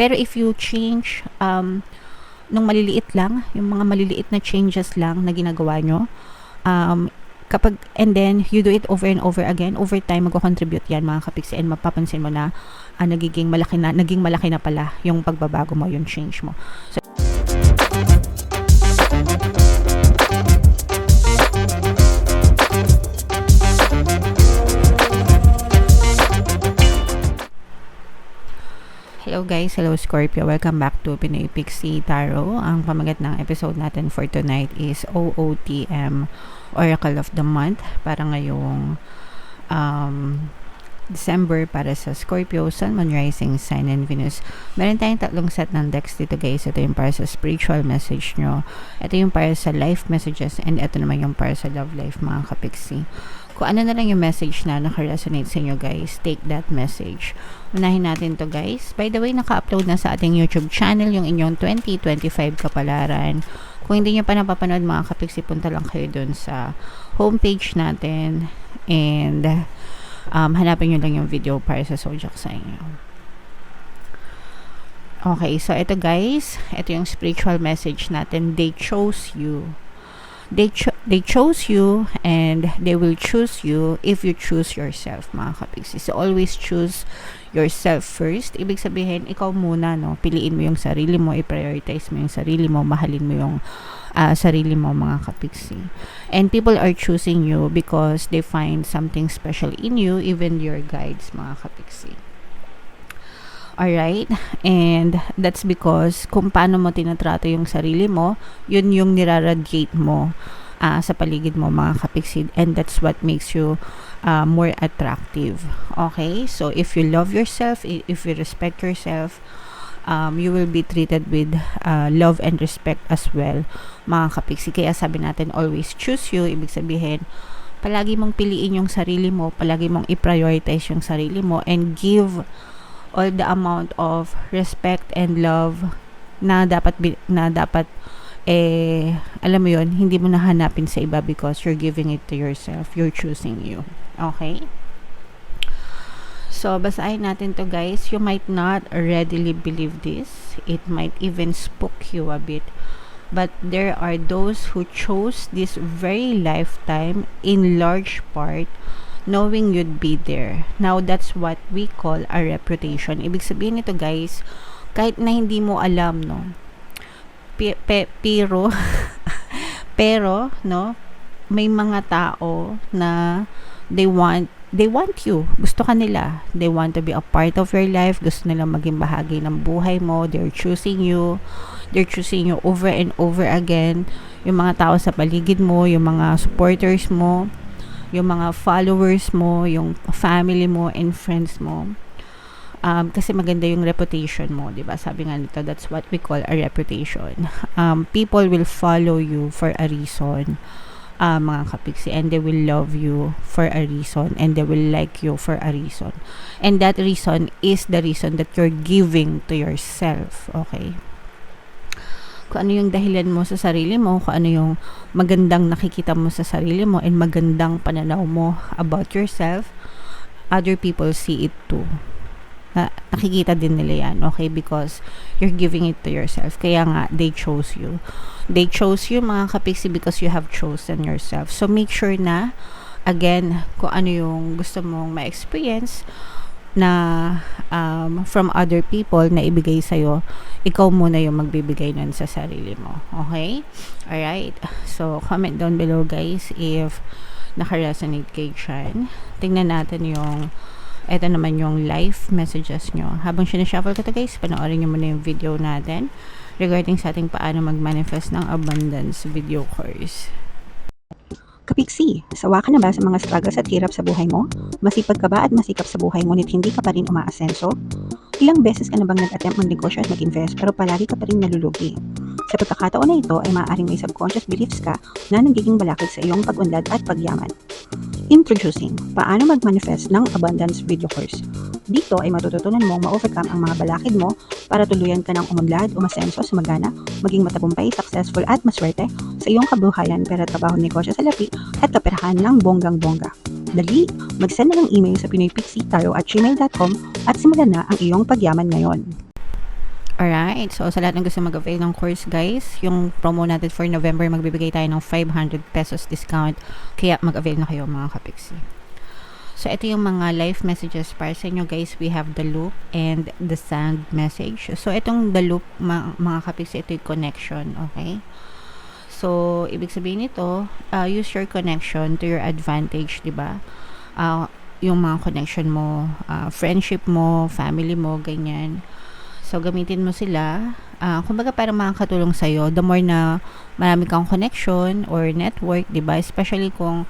Pero if you change, nung maliliit lang, yung mga maliliit na changes lang na ginagawa nyo, and then you do it over and over again, over time magko-contribute yan mga kapiksi, and mapapansin mo na naging malaki na pala yung pagbabago mo, yung change mo. So, hello guys, hello Scorpio, welcome back to Pinoy Pixie Tarot. Ang pamagat ng episode natin for tonight is OOTM, Oracle of the Month, para ngayong December para sa Scorpio, Sun, Moon, Rising, Sign, and Venus. Meron tayong tatlong set ng decks dito guys. Ito yung para sa spiritual message nyo, ito yung para sa life messages, and ito naman yung para sa love life mga kapiksi. Kung ano na lang yung message na naka-resonate sa inyo guys, take that message. Unahin natin to guys. By the way, naka-upload na sa ating YouTube channel yung inyong 2025 kapalaran. Kung hindi nyo pa napapanood mga kapiksi, punta lang kayo dun sa homepage natin and hanapin nyo lang yung video para sa zodiac sa inyo. Okay, so ito guys, ito yung spiritual message natin. They chose you. They chose you and they will choose you if you choose yourself mga kapiksi. So always choose yourself first. Ibig sabihin, ikaw muna, no? Piliin mo yung sarili mo, i-prioritize mo yung sarili mo, mahalin mo yung sarili mo mga kapiksi. And people are choosing you because they find something special in you, even your guides mga kapiksi. Alright? And that's because kung paano mo tinatrato yung sarili mo, yun yung niraradiate mo sa paligid mo mga kapiksi, and that's what makes you more attractive. Okay? So if you love yourself, if you respect yourself, you will be treated with love and respect as well mga kapiksi. Kaya sabi natin, always choose you. Ibig sabihin, palagi mong piliin yung sarili mo, palagi mong i-prioritize yung sarili mo, and give all the amount of respect and love na dapat alam mo yun, hindi mo nahanapin sa iba because you're giving it to yourself. You're choosing you. Okay? So, basahin natin to guys. You might not readily believe this. It might even spook you a bit. But there are those who chose this very lifetime in large part knowing you'd be there. Now, that's what we call a reputation. Ibig sabihin nito guys, kahit na hindi mo alam, no? Pero, no? May mga tao na they want you. Gusto ka nila. They want to be a part of your life. Gusto nila maging bahagi ng buhay mo. They're choosing you. They're choosing you over and over again. Yung mga tao sa paligid mo, yung mga supporters mo, yung mga followers mo, yung family mo and friends mo. Kasi maganda yung reputation mo, diba? Sabi nga nito, that's what we call a reputation. People will follow you for a reason, mga kapiksi, and they will love you for a reason, and they will like you for a reason. And that reason is the reason that you're giving to yourself, okay? Kung ano yung dahilan mo sa sarili mo, kung ano yung magandang nakikita mo sa sarili mo, and magandang pananaw mo about yourself, other people see it too. Nakikita din nila yan, okay? Because you're giving it to yourself. Kaya nga, they chose you. They chose you, mga kapiksi, because you have chosen yourself. So, make sure na, again, kung ano yung gusto mong ma-experience na from other people na ibigay sa'yo, ikaw muna yung magbibigay nun sa sarili mo. Okay? Alright? So, comment down below guys if naka-resonate kayo dyan. Tingnan natin yung eto naman yung life messages nyo. Habang sinashuffle ko to guys, panoorin nyo muna yung video natin regarding sa ating paano mag-manifest ng abundance video course. Kapiksi, sawa ka na ba sa mga struggles at hirap sa buhay mo? Masipag ka ba at masikap sa buhay ngunit hindi ka pa rin umaasenso? Ilang beses ka na bang nag-attempt mag-negosyo at mag-invest pero palagi ka pa rin nalulugi? Sa pagkakataon na ito ay maaaring may subconscious beliefs ka na nagiging balakid sa iyong pag-unlad at pagyaman. Introducing, paano mag-manifest ng abundance video course. Dito ay matututunan mong ma-overcome ang mga balakid mo para tuluyan ka ng umunlad, umasenso, sumagana, maging matagumpay, successful at maswerte sa iyong kabuhayan, pera, trabaho, negosyo sa lapi at kaperahan ng bonggang-bongga. Dali, mag-send na ng email sa pinoypixie@gmail.com at simulan na ang iyong pagyaman ngayon. Alright, so sa lahat ng gusto mag-avail ng course guys, yung promo natin for November, magbibigay tayo ng 500 pesos discount. Kaya mag-avail na kayo mga kapiksi. So ito yung mga live messages para sa inyo guys. We have the loop and the sand message. So itong the loop mga kapiksi, ito yung connection, okay? So ibig sabihin nito, use your connection to your advantage, di ba? Yung mga connection mo, friendship mo, family mo, ganyan. So, gamitin mo sila. Kumbaga, parang makakatulong sa'yo. The more na marami kang connection or network, diba? Especially kung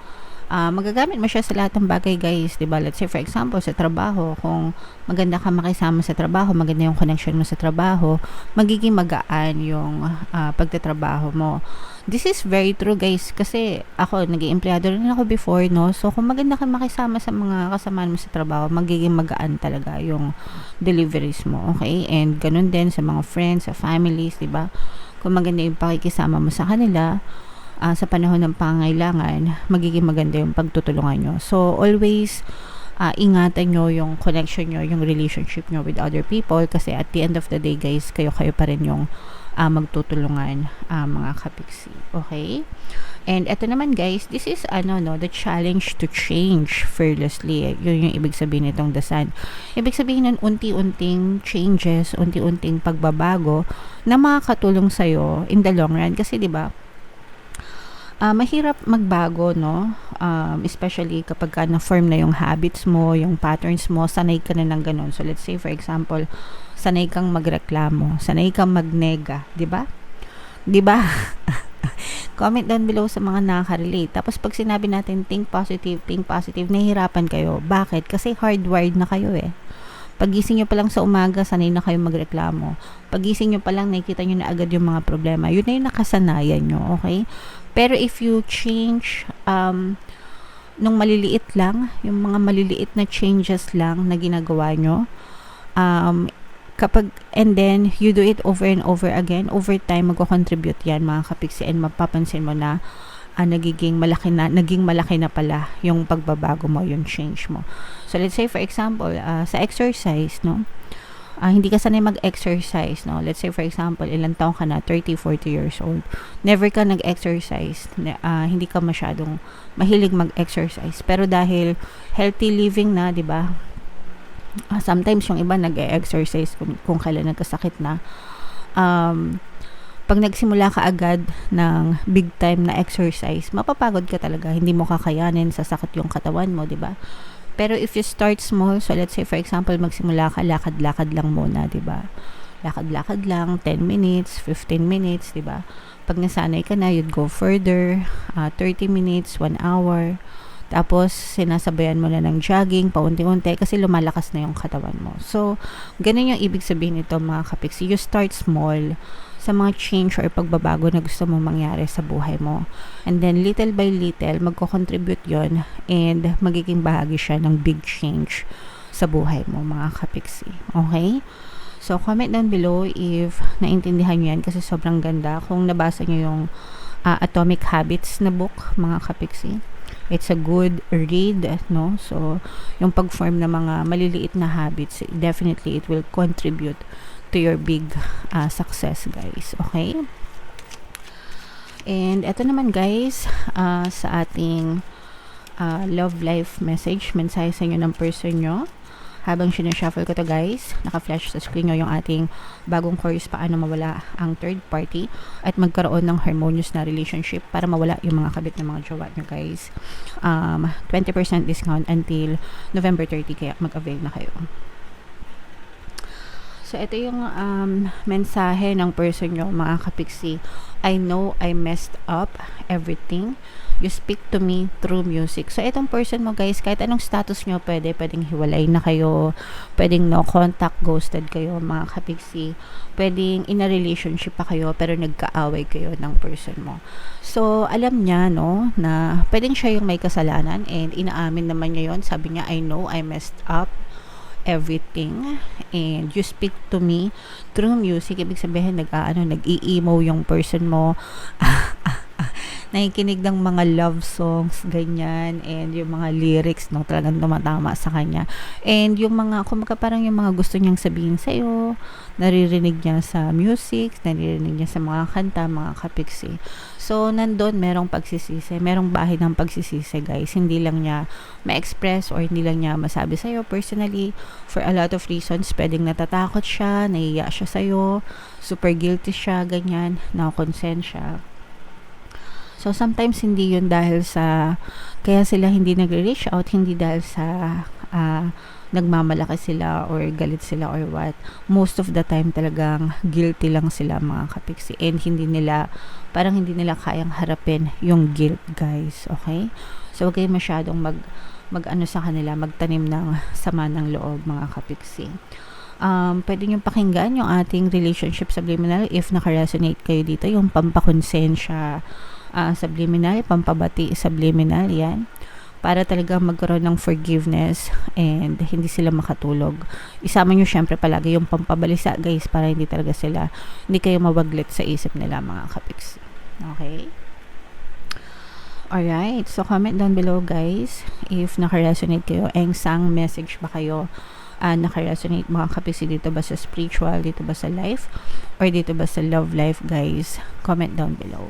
magagamit mo siya sa lahat ng bagay, guys. Diba? Let's say, for example, sa trabaho. Kung maganda ka makisama sa trabaho, maganda yung connection mo sa trabaho, magiging magaan yung pagtatrabaho mo. This is very true, guys. Kasi ako, naging empleyado rin ako before, no? So, kung maganda ka makisama sa mga kasamaan mo sa trabaho, magiging magaan talaga yung deliveries mo, okay? And ganun din sa mga friends, sa families, diba? Kung maganda yung pakikisama mo sa kanila, sa panahon ng pangailangan, magiging maganda yung pagtutulungan nyo. So, always, ingatan nyo yung connection nyo, yung relationship nyo with other people, kasi at the end of the day, guys, kayo pa rin yung magtutulungan, mga kapiksi. Okay? And eto naman guys, this is the challenge to change fearlessly. Yun yung ibig sabihin nitong the sun. Ibig sabihin nun, unti-unting changes, unti-unting pagbabago na makakatulong sa'yo in the long run. Kasi 'di ba, mahirap magbago, no? Especially kapag na-form na yung habits mo, yung patterns mo, sanay ka na ng ganun. So let's say for example, sanay kang magreklamo, sanay kang magnega, 'di ba? 'Di ba? Comment down below sa mga nakaka-relate. Tapos pag sinabi natin think positive, nahihirapan kayo. Bakit? Kasi hardwired na kayo eh. Pagising nyo pa lang sa umaga, sanay na kayo magreklamo. Pagising nyo pa lang, nakikita nyo na agad yung mga problema. Yun na yung nakasanayan nyo, okay? Pero if you change, nung maliliit lang, yung mga maliliit na changes lang na ginagawa nyo, and then you do it over and over again, over time magko-contribute yan mga kapiksi, and mapapansin mo na naging malaki na pala yung pagbabago mo, yung change mo. So let's say for example, sa exercise, no? Hindi ka sanay mag-exercise, no? Let's say for example, ilang taong ka na, 30, 40 years old. Never ka nag-exercise, hindi ka masyadong mahilig mag-exercise. Pero dahil healthy living na, 'di ba? Sometimes yung iba nag-exercise kung kailan nagkasakit na. Pag nagsimula ka agad ng big time na exercise, mapapagod ka talaga, hindi mo kakayanin, sasakit yung katawan mo, 'di ba? Pero if you start small, so let's say for example, magsimula ka, lakad-lakad lang muna, 'di ba? Lakad-lakad lang, 10 minutes, 15 minutes, 'di ba? Pag nasanay ka na, you'd go further, 30 minutes, 1 hour. Tapos, sinasabayan mo na ng jogging, paunti-unti, kasi lumalakas na yung katawan mo. So, ganun yung ibig sabihin nito mga kapiksi. You start small sa mga change or pagbabago na gusto mong mangyari sa buhay mo. And then, little by little, magko-contribute yon, and magiging bahagi siya ng big change sa buhay mo, mga kapiksi. Okay? So, comment down below if naintindihan nyo yan, kasi sobrang ganda. Kung nabasa nyo yung Atomic Habits na book, mga kapiksi, it's a good read, no? So, yung pag-form ng mga maliliit na habits, definitely it will contribute to your big success, guys. Okay? And eto naman, guys, sa ating love life message, mensahe sa inyo ng person nyo. Habang sinushuffle ko to, guys, naka-flash sa screen nyo yung ating bagong course, paano mawala ang third party at magkaroon ng harmonious na relationship para mawala yung mga kabit ng mga jowa nyo, guys. 20% discount until November 30, kaya mag-avail na kayo. So, ito yung mensahe ng person nyo, mga kapiksi. I know I messed up everything. You speak to me through music. So, itong person mo, guys, kahit anong status nyo, pwedeng hiwalay na kayo, pwedeng no contact, ghosted kayo, mga kapiksi, pwedeng in a relationship pa kayo, pero nagkaaway kayo ng person mo. So, alam niya, no, na pwedeng siya yung may kasalanan, and inaamin naman niya yon. Sabi niya, I know I messed up everything, and you speak to me through music. Ibig sabihin, nag-i-emo yung person mo. nakikinig ng mga love songs, ganyan, and yung mga lyrics, no, talagang tumatama sa kanya. And yung mga, kumbaga parang yung mga gusto niyang sabihin sa'yo, naririnig niya sa music, naririnig niya sa mga kanta, mga kapiksi. So, nandun, merong pagsisisi, merong bahay ng pagsisisi, guys. Hindi lang niya ma-express or hindi lang niya masabi sa'yo personally, for a lot of reasons. Pwedeng natatakot siya, nahiya siya sa'yo, super guilty siya, ganyan, na-consent siya. So, sometimes hindi yun dahil sa, kaya sila hindi nagre-reach out, hindi dahil sa, nagmamalaki sila or galit sila or what. Most of the time talagang guilty lang sila, mga kapiksi. And parang hindi nila kayang harapin yung guilt, guys. Okay? So, huwag kayo masyadong mag-ano sa kanila, magtanim ng sama ng loob, mga kapiksi. Pwede nyo pakinggan yung ating relationship subliminal if naka-resonate kayo dito, yung pampakonsensya subliminal, pampabati subliminal, yan, para talaga magkaroon ng forgiveness and hindi sila makatulog. Isama nyo syempre palagi yung pampabalisa, guys, para hindi kayo mawaglit sa isip nila, mga kapiksi. Okay? Alright, so comment down below, guys, if naka-resonate kayo, sang message ba kayo naka-resonate, mga kapiksi, dito ba sa spiritual, dito ba sa life, or dito ba sa love life, guys? Comment down below.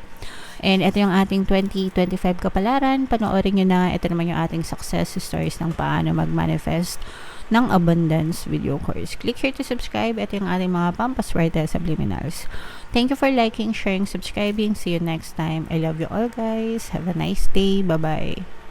And ito yung ating 2025 kapalaran. Panoorin nyo na. Ito naman yung ating success stories ng paano mag-manifest ng abundance video course. Click here to subscribe. Ito yung ating mga pampaswerte subliminals. Thank you for liking, sharing, subscribing. See you next time. I love you all, guys. Have a nice day. Bye-bye.